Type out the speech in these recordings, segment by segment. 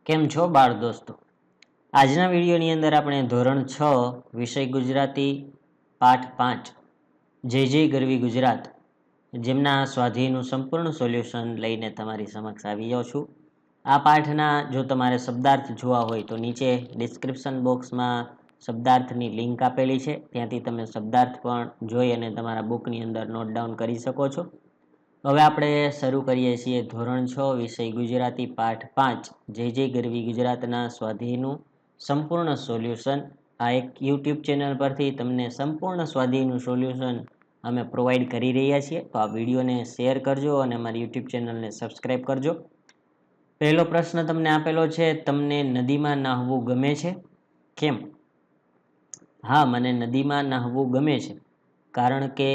કેમ છો બાળ દોસ્તો? આજના વિડીયોની અંદર આપણે ધોરણ 6 વિષય ગુજરાતી પાઠ 5 જય જય ગરવી ગુજરાત જેમના સ્વાધ્યાયનું સંપૂર્ણ સોલ્યુશન લઈને તમારી સમક્ષ આવી જાઉં છું. આ પાઠના જો તમારે શબ્દાર્થ જોવા હોય તો નીચે ડિસ્ક્રિપ્શન બોક્સમાં શબ્દાર્થની લિંક આપેલી છે, ત્યાંથી તમે શબ્દાર્થ પણ જોઈ અને તમારા બુકની અંદર નોટ ડાઉન કરી શકો છો. હવે આપણે શરૂ કરીએ છીએ ધોરણ 6 વિષય ગુજરાતી પાઠ 5 જય જય ગરવી ગુજરાતના સ્વાધ્યાયનું સંપૂર્ણ સોલ્યુશન. આ એક યુટ્યુબ ચેનલ પરથી તમને સંપૂર્ણ સ્વાધ્યાયનું સોલ્યુશન અમે પ્રોવાઈડ કરી રહ્યા છીએ, તો આ વિડીયોને શેર કરજો અને અમારી યુટ્યુબ ચેનલને સબસ્ક્રાઈબ કરજો. પહેલો પ્રશ્ન તમને આપેલો છે, તમને નદીમાં નાહવું ગમે છે? કેમ? હા, મને નદીમાં નાહવું ગમે છે, કારણ કે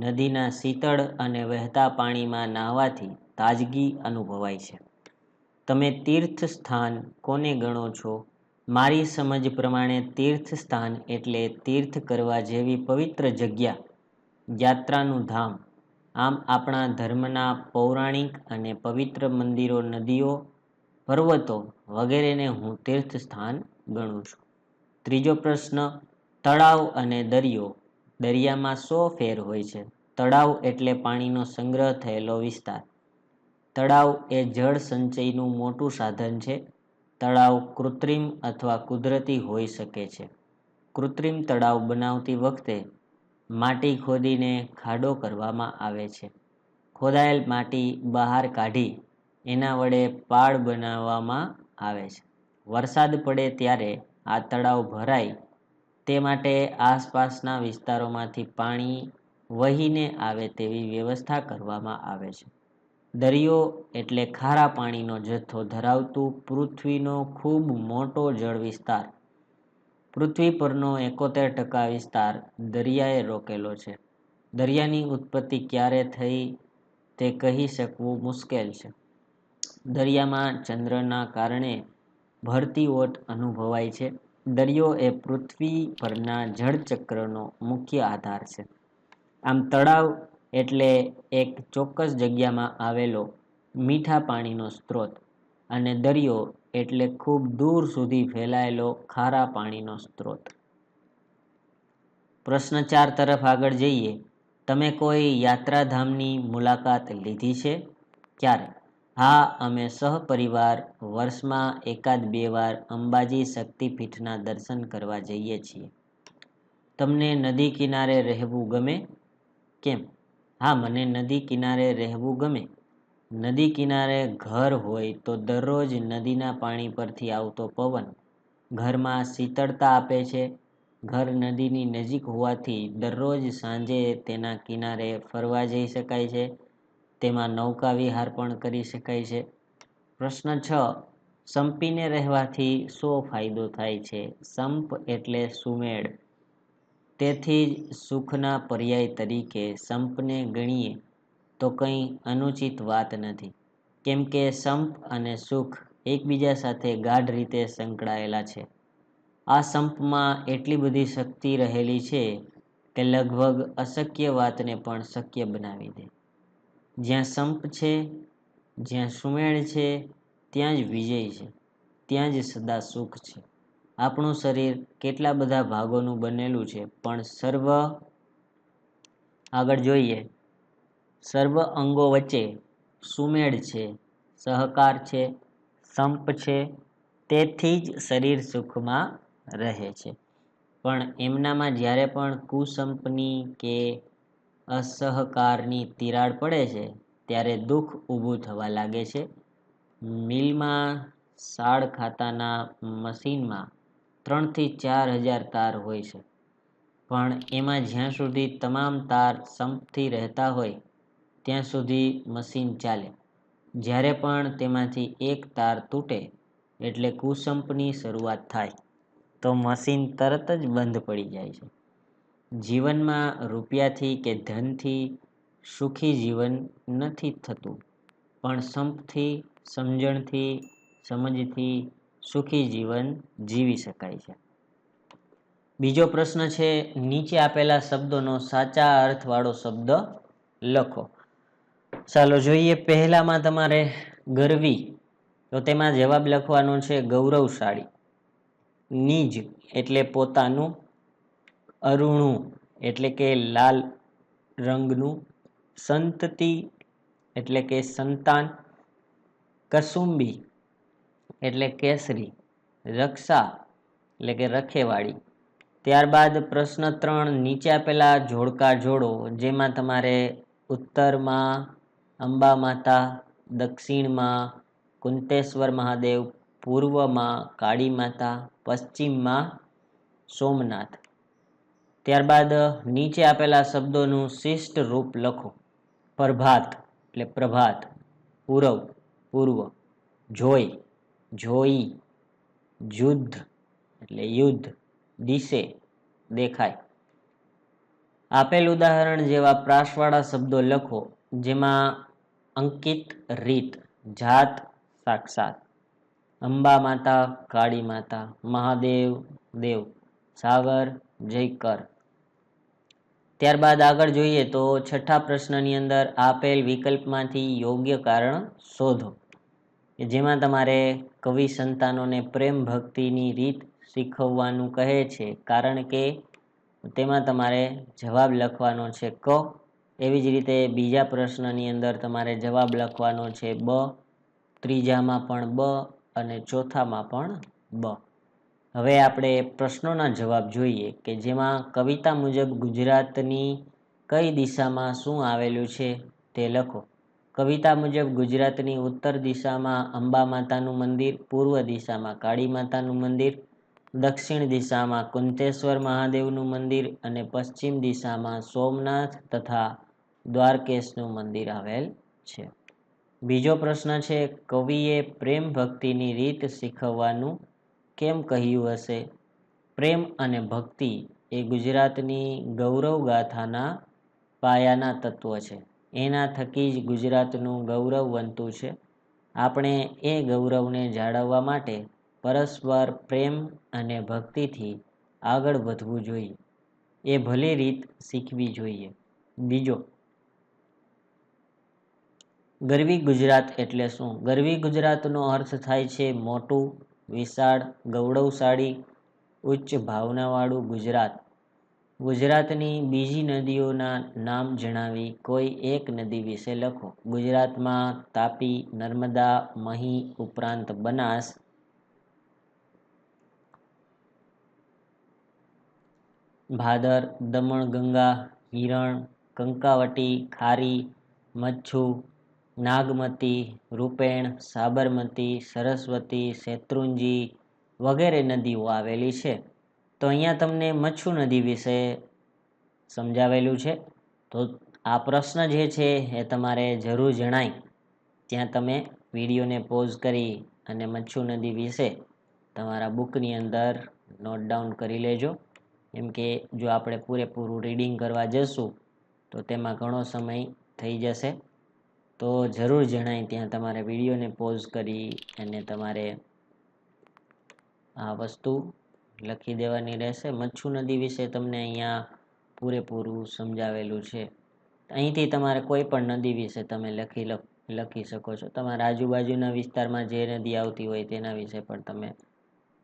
નદીના શીતળ અને વહેતા પાણીમાં નાહવાથી તાજગી અનુભવાય છે. તમે તીર્થ સ્થાન કોને ગણો છો? મારી સમજ પ્રમાણે તીર્થ સ્થાન એટલે તીર્થ કરવા જેવી પવિત્ર જગ્યા, યાત્રાનું ધામ. આમ આપણા ધર્મના પૌરાણિક અને પવિત્ર મંદિરો, નદીઓ, પર્વતો વગેરેને હું તીર્થ સ્થાન ગણું છું. ત્રીજો પ્રશ્ન, તળાવ અને દરિયો, દરિયામાં શો ફેર હોય છે? તળાવ એટલે પાણીનો સંગ્રહ થયેલો વિસ્તાર. તળાવ એ જળ સંચયનું મોટું સાધન છે. તળાવ કૃત્રિમ અથવા કુદરતી હોઈ શકે છે. કૃત્રિમ તળાવ બનાવતી વખતે માટી ખોદીને ખાડો કરવામાં આવે છે. ખોદાયેલ માટી બહાર કાઢી એના વડે પાળ બનાવવામાં આવે છે. વરસાદ પડે ત્યારે આ તળાવ ભરાય તે માટે આસપાસના વિસ્તારોમાંથી પાણી વહીને આવે તેવી વ્યવસ્થા કરવામાં આવે છે. દરિયો એટલે ખારા પાણીનો જથ્થો ધરાવતું પૃથ્વીનો ખૂબ મોટો જળ વિસ્તાર. પૃથ્વી પરનો 71% વિસ્તાર દરિયાએ રોકેલો છે. દરિયાની ઉત્પત્તિ ક્યારે થઈ તે કહી શકવું મુશ્કેલ છે. દરિયામાં ચંદ્રના કારણે ભરતી ઓટ અનુભવાય છે. દરિયો એ પૃથ્વી પરના જળચક્રનો મુખ્ય આધાર છે. આમ તળાવ એટલે એક ચોક્કસ જગ્યામાં આવેલો મીઠા પાણીનો સ્ત્રોત અને દરિયો એટલે ખૂબ દૂર સુધી ફેલાયેલો ખારા પાણીનો સ્ત્રોત. પ્રશ્ન 4 તરફ આગળ જઈએ. તમે કોઈ યાત્રાધામની મુલાકાત લીધી છે? ક્યારે? હા, અમે સહપરિવાર વર્ષમાં 1-2 વાર અંબાજી શક્તિપીઠના દર્શન કરવા જઈએ છીએ. તમને નદી કિનારે રહેવું ગમે? કેમ? હા, મને નદી કિનારે રહેવું ગમે. નદી કિનારે ઘર હોય તો દરરોજ નદીના પાણી પરથી આવતો પવન ઘરમાં શીતળતા આપે છે. ઘર નદીની નજીક હોવાથી દરરોજ સાંજે તેના કિનારે ફરવા જઈ શકાય છે. તેમાં નૌકા વિહાર પણ કરી શકાય છે. પ્રશ્ન 6, સંપીને રહેવાથી શો ફાયદો થાય છે? સંપ એટલે સુમેળ. તેથી જ સુખના પર્યાય તરીકે સંપને ગણીએ તો કંઈ અનુચિત વાત નથી, કેમ કે સંપ અને સુખ એકબીજા સાથે ગાઢ રીતે સંકળાયેલા છે. આ સંપમાં એટલી બધી શક્તિ રહેલી છે કે લગભગ અશક્ય વાતને પણ શક્ય બનાવી દે. જ્યાં સંપ છે, જ્યાં સુમેળ છે, ત્યાં જ વિજય છે, ત્યાં જ સદા સુખ છે. આપણું શરીર કેટલા બધા ભાગોનું બનેલું છે, પણ આગળ જોઈએ, સર્વ અંગો વચ્ચે સુમેળ છે, સહકાર છે, સંપ છે. તેથી જ શરીર સુખમાં રહે છે. પણ એમનામાં જ્યારે પણ કુસંપની કે અસહકારની તિરાડ પડે છે ત્યારે દુઃખ ઊભું થવા લાગે છે. મિલમાં સાળ ખાતાના મશીનમાં 3,000 થી 4,000 તાર હોય છે, પણ એમાં જ્યાં સુધી તમામ તાર સંપથી રહેતા હોય ત્યાં સુધી મશીન ચાલે. જ્યારે પણ તેમાંથી એક તાર તૂટે એટલે કુસંપની શરૂઆત થાય તો મશીન તરત જ બંધ પડી જાય છે. જીવનમાં રૂપિયાથી કે ધનથી સુખી જીવન નથી થતું, પણ સંપથી, સમજણથી, સમજથી સુખી જીવન જીવી શકાય છે. બીજો પ્રશ્ન છે, નીચે આપેલા શબ્દોનો સાચા અર્થવાળો શબ્દ લખો. ચાલો જોઈએ. પહેલામાં તમારે ગરવી તો તેમાં જવાબ લખવાનો છે ગૌરવશાળી. નિજ એટલે પોતાનું, અરુણું એટલે કે લાલ રંગનું, સંતતિ એટલે કે સંતાન, કસુંબી એટલે કેસરી, રક્ષા એટલે કે રખેવાળી. ત્યારબાદ પ્રશ્ન 3, નીચે આપેલા જોડકા જોડો, જેમાં તમારે ઉત્તરમાં અંબા માતા, દક્ષિણમાં કુંતેશ્વર મહાદેવ, પૂર્વમાં કાળી માતા, પશ્ચિમમાં સોમનાથ. ત્યારબાદ નીચે આપેલા શબ્દોનું શિષ્ટ રૂપ લખો. પ્રભાત એટલે પ્રભાત, પૂરવ પૂર્વ, જોઈ જોઈ, યુદ્ધ એટલે યુદ્ધ, દિશે દેખાય. આપેલ ઉદાહરણ જેવા પ્રાસવાળા શબ્દો લખો, જેમાં અંકિત રીત, જાત સાક્ષાત, અંબા માતા કાળી માતા, મહાદેવ દેવ, સાગર જયકર. ત્યારબાદ આગળ જોઈએ તો છઠ્ઠા પ્રશ્નની અંદર આપેલ વિકલ્પમાંથી યોગ્ય કારણ શોધો, જેમાં તમારે કવિ સંતાનોને પ્રેમ ભક્તિની રીત શીખવવાનું કહે છે, કારણ કે તેમાં તમારે જવાબ લખવાનો છે ક. એવી જ રીતે બીજા પ્રશ્નની અંદર તમારે જવાબ લખવાનો છે બ, ત્રીજામાં પણ બ અને ચોથામાં પણ બ. હવે આપણે પ્રશ્નોના જવાબ જોઈએ કે જેમાં કવિતા મુજબ ગુજરાતની કઈ દિશામાં શું આવેલું છે તે લખો. કવિતા મુજબ ગુજરાતની ઉત્તર દિશામાં અંબા માતાનું મંદિર, પૂર્વ દિશામાં કાળી માતાનું મંદિર, દક્ષિણ દિશામાં કુંતેશ્વર મહાદેવનું મંદિર અને પશ્ચિમ દિશામાં સોમનાથ તથા દ્વારકેશનું મંદિર આવેલ છે. બીજો પ્રશ્ન છે, કવિએ પ્રેમ ભક્તિની રીત શીખવવાનું કેમ કહ્યું હશે? પ્રેમ અને ભક્તિ એ ગુજરાતની ગૌરવ ગાથાના પાયાના તત્વ છે. એના થકી જ ગુજરાતનું ગૌરવ બનતું છે. આપણે એ ગૌરવને જાળવવા માટે પરસ્પર પ્રેમ અને ભક્તિથી આગળ વધવું જોઈએ. એ ભલી રીત શીખવી જોઈએ. બીજો, ગરવી ગુજરાત એટલે શું? ગરવી ગુજરાતનો અર્થ થાય છે મોટું, વિશાળ, ગૌરવશાળી, ઉચ્ચ ભાવનાવાળું ગુજરાત. ગુજરાતની બીજી નદીઓના નામ જણાવી કોઈ એક નદી વિશે લખો. ગુજરાતમાં તાપી, નર્મદા, મહી ઉપરાંત બનાસ, ભાદર, દમણગંગા, હિરણ, કંકાવટી, ખારી, મચ્છુ, નાગમતી, રૂપેણ, સાબરમતી, સરસ્વતી, શેત્રુંજી વગેરે નદીઓ આવેલી છે. તો અહીંયા તમને મચ્છુ નદી વિશે સમજાવેલું છે. તો આ પ્રશ્ન જે છે એ તમારે જરૂર જણાય ત્યાં તમે વિડીયોને પોઝ કરી અને મચ્છુ નદી વિશે તમારા બુકની અંદર નોટ ડાઉન કરી લેજો. કેમ કે જો આપણે પૂરેપૂરું રીડિંગ કરવા જશું તો તેમાં ઘણો સમય થઈ જશે. તો જરૂર જણાય ત્યાં તમારે વિડીયોને પોઝ કરી અને તમારે આ વસ્તુ લખી દેવાની રહેશે. મચ્છુ નદી વિશે તમને અહીંયા પૂરેપૂરું સમજાવેલું છે. અહીંથી તમારે કોઈ પણ નદી વિશે તમે લખી શકો છો. તમારા આજુબાજુના વિસ્તારમાં જે નદી આવતી હોય તેના વિશે પણ તમે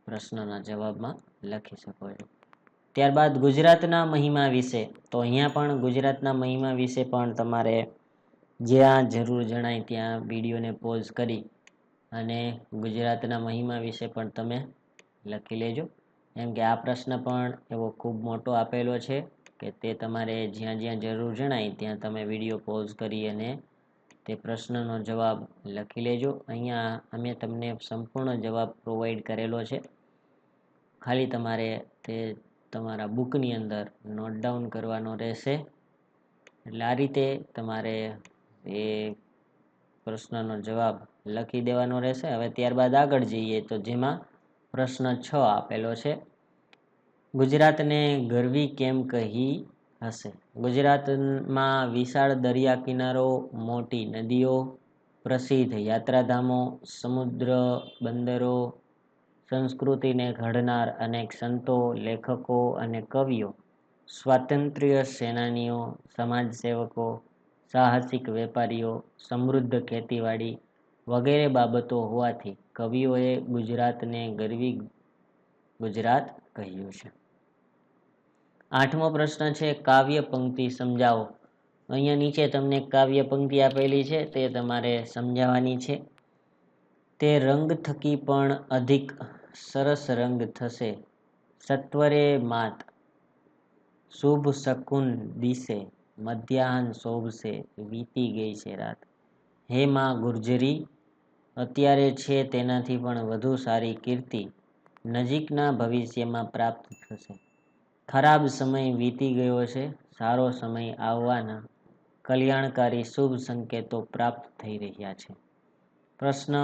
પ્રશ્નના જવાબમાં લખી શકો છો. ત્યારબાદ ગુજરાતના મહિમા વિશે, તો અહીંયા પણ ગુજરાતના મહિમા વિશે પણ તમારે જ્યાં જરૂર જણાય ત્યાં વિડીયોને પોઝ કરી અને ગુજરાતના મહિમા વિશે પણ તમે લખી લેજો. કેમ કે આ પ્રશ્ન પણ એવો ખૂબ મોટો આપેલો છે કે તે તમારે જ્યાં જ્યાં જરૂર જણાય ત્યાં તમે વિડીયો પોઝ કરી અને તે પ્રશ્નનો જવાબ લખી લેજો. અહીંયા અમે તમને સંપૂર્ણ જવાબ પ્રોવાઈડ કરેલો છે. ખાલી તમારે તે તમારા બુકની અંદર નોટ ડાઉન કરવાનો રહેશે. એટલે આ રીતે તમારે એ પ્રશ્નનો જવાબ લખી દેવાનો રહેશે. હવે ત્યારબાદ આગળ જઈએ તો જેમાં પ્રશ્ન 6 આપેલો છે, ગુજરાતને ગરવી કેમ કહી હશે? ગુજરાતમાં વિશાળ દરિયા કિનારો, મોટી નદીઓ, પ્રસિદ્ધ યાત્રાધામો, સમુદ્ર બંદરો, સંસ્કૃતિને ઘડનાર અનેક સંતો, લેખકો અને કવિઓ, સ્વાતંત્ર્ય સેનાનીઓ, સમાજસેવકો, સાહસિક વેપારીઓ, સમૃદ્ધ ખેતીવાડી, વગેરે બાબતો હોવાથી કવિઓએ ગુજરાતને ગરવી ગુજરાત કહ્યું છે. 8મો પ્રશ્ન છે, કાવ્ય પંક્તિ સમજાવો. અહીંયા નીચે તમને કાવ્ય પંક્તિ આપેલી છે તે તમારે સમજાવવાની છે. તે રંગ થકી પણ અધિક સરસ રંગ થશે, સત્વરે માત શુભ શકુન દિશે, મધ્યાહન શોભશે, વીતી ગઈ છે રાત. હે માં ગુર્જરી, અત્યારે છે તેનાથી પણ વધુ સારી કીર્તિ નજીકના ભવિષ્યમાં પ્રાપ્ત થશે. ખરાબ સમય વીતી ગયો છે, સારો સમય આવવાના કલ્યાણકારી શુભ સંકેતો પ્રાપ્ત થઈ રહ્યા છે. પ્રશ્ન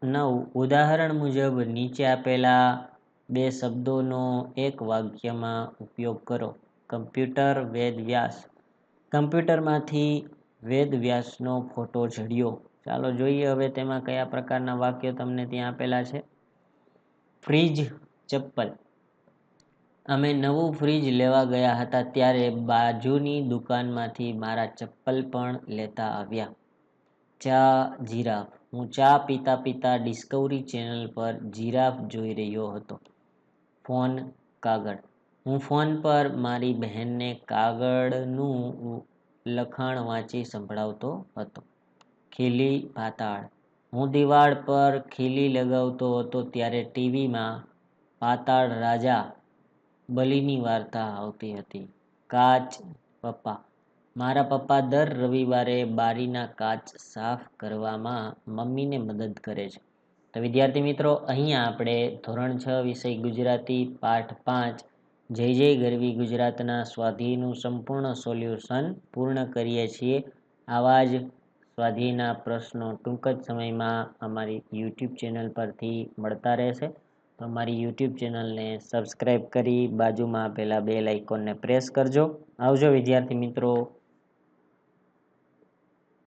9, ઉદાહરણ મુજબ નીચે આપેલા બે શબ્દોનો એક વાક્યમાં ઉપયોગ કરો. કમ્પ્યુટર વેદવ્યાસ. કમ્પ્યુટરમાંથી વેદવ્યાસનો ફોટો જડ્યો. ચાલો જોઈએ હવે તેમાં કયા પ્રકારના વાક્યો તમને ત્યાં આપેલા છે. ફ્રીજ ચપ્પલ. અમે નવું ફ્રીજ લેવા ગયા હતા ત્યારે બાજુની દુકાનમાંથી મારા ચપ્પલ પણ લેતા આવ્યા. ચા જીરાફ. હું ચા પીતા પીતા ડિસ્કવરી ચેનલ પર જીરાફ જોઈ રહ્યો હતો. ફોન કાગળ. હું ફોન પર મારી બહેનને કાગળનું લખાણ વાંચી સંભળાવતો હતો. ખીલી પાતાળ. હું દિવાળ પર ખીલી લગાવતો હતો ત્યારે ટીવીમાં પાતાળ રાજા બલિની વાર્તા આવતી હતી. કાચ પપ્પા. મારા પપ્પા દર રવિવારે બારીના કાચ સાફ કરવામાં મમ્મીને મદદ કરે છે. તો વિદ્યાર્થી મિત્રો, અહીંયા આપણે ધોરણ 6 વિષય ગુજરાતી પાઠ 5 જય જય ગરવી ગુજરાતના સ્વાધ્યાયનું સંપૂર્ણ સોલ્યુશન પૂર્ણ કરીએ છીએ. આવા જ સ્વાધ્યાયના પ્રશ્નો ટૂંક જ સમયમાં અમારી યુટ્યુબ ચેનલ પરથી મળતા રહેશે. તો અમારી યુટ્યુબ ચેનલને સબસ્ક્રાઈબ કરી બાજુમાં આપેલા બેલ આઇકોનને પ્રેસ કરજો. આવજો વિદ્યાર્થી મિત્રો.